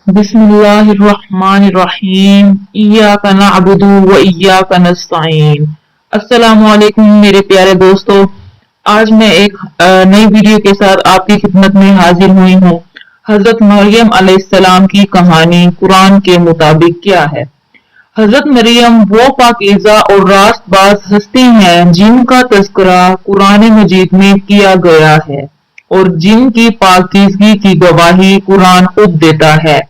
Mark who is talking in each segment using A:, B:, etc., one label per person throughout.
A: बिस्मिल्लाहिर्रहमानिर्रहीम इय्याका नअबुदु व इय्याका नस्तईन। अस्सलाम वालेकुम मेरे प्यारे दोस्तों, आज मैं एक नई वीडियो के साथ आपकी खिदमत में हाजिर हुई हूँ। हजरत मरियम अलैहिस्सलाम की कहानी कुरान के मुताबिक क्या है। हजरत मरियम वो पाकीज़ा और रास्तबाज हस्ती हैं जिनका तज़किरा कुरान मजीद में किया गया है और जिनकी पाकीज़गी की गवाही कुरान खुद देता है।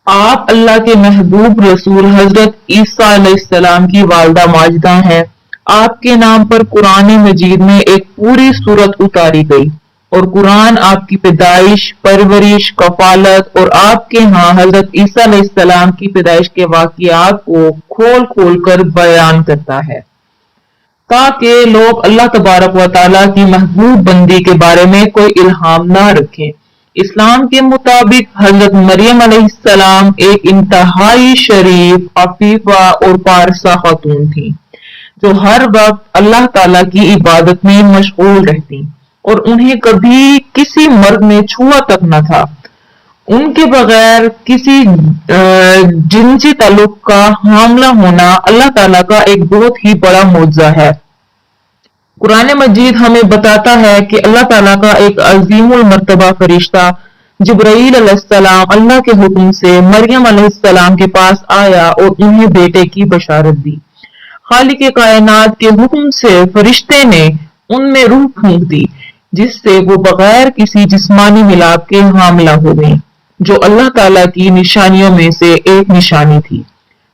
A: आप अल्लाह के महबूब रसूल हजरत ईसा अलैहिस्सलाम की वालिदा माजिदा हैं। आपके नाम पर कुरान मजीद में एक पूरी सूरत उतारी गई और कुरान आपकी पैदाइश, परवरिश, कफालत और आपके यहाँ हजरत ईसा अलैहिस्सलाम की पैदाइश के वाक़ियात को खोल खोल कर बयान करता है ताकि लोग अल्लाह तबारक व तआला की महबूब बंदी के बारे में कोई इल्हाम ना रखें। इस्लाम के मुताबिक हजरत मरियम अलैहिस्सलाम एक इंतहाई शरीफ, अफीफा और पारसा खातून थी जो हर वक्त अल्लाह ताला की इबादत में मशगूल रहती और उन्हें कभी किसी मर्द ने छुआ तक न था। उनके बगैर किसी जिनसी ताल्लुक का हामला होना अल्लाह ताला का एक बहुत ही बड़ा मौजज़ा है। कुरान मजीद हमें बताता है कि अल्लाह ताला का एक अजीमुल मर्तबा फरिश्ता जिब्राईल अलैहिस्सलाम अल्लाह के हुक्म से मरियम अलैहिस्सलाम के पास आया और उन्हें बेटे की बशारत दी। खालिक कायनात के हुक्म से फरिश्ते ने उनमें रूह फूंक दी जिससे वो बगैर किसी जिस्मानी मिलाप के हामला हो गई, जो अल्लाह ताला की निशानियों में से एक निशानी थी।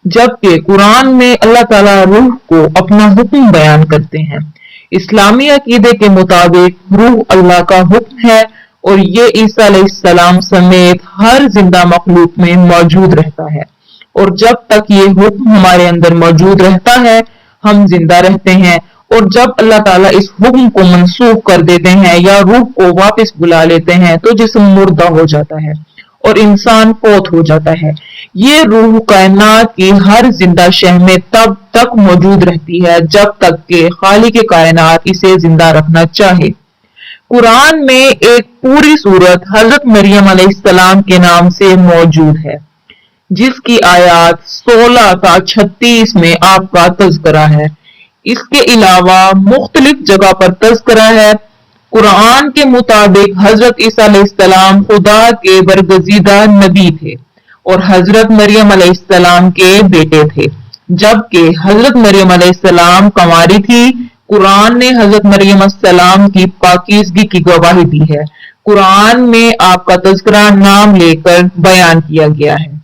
A: जबकि कुरान में अल्लाह ताला रूह को अपना हुक्म बयान करते हैं। इस्लामी अकीदे के मुताबिक रूह अल्लाह का हुक्म है और ये ईसा अलैहिस्सलाम समेत हर जिंदा मखलूक में मौजूद रहता है और जब तक ये हुक्म हमारे अंदर मौजूद रहता है हम जिंदा रहते हैं, और जब अल्लाह ताला इस हुक्म को मनसूख कर देते हैं या रूह को वापस बुला लेते हैं तो जिस्म मुर्दा हो जाता है और इंसान फौत हो जाता है। ये रूह कायनात की हर जिंदा शय में तब तक मौजूद रहती है जब तक कि खालिक कायनात इसे जिंदा रखना चाहे। कुरान में एक पूरी सूरत हजरत मरियम अलैहिस्सलाम के नाम से मौजूद है जिसकी आयत 16 ता 36 में आपका तज़किरा है। इसके अलावा मुख्तलिफ जगह पर तज़किरा है। कुरान के मुताबिक हजरत ईसा अलैहिस्सलाम खुदा के बरगजीदा नबी थे और हजरत मरियम अलैहिस्सलाम के बेटे थे, जबकि हजरत मरियम अलैहिस्सलाम कंवारी थी। कुरान ने हजरत मरियम अलैहिस्सलाम की पाकीज़गी की गवाही दी है। कुरान में आपका तज़किरा नाम लेकर बयान किया गया है।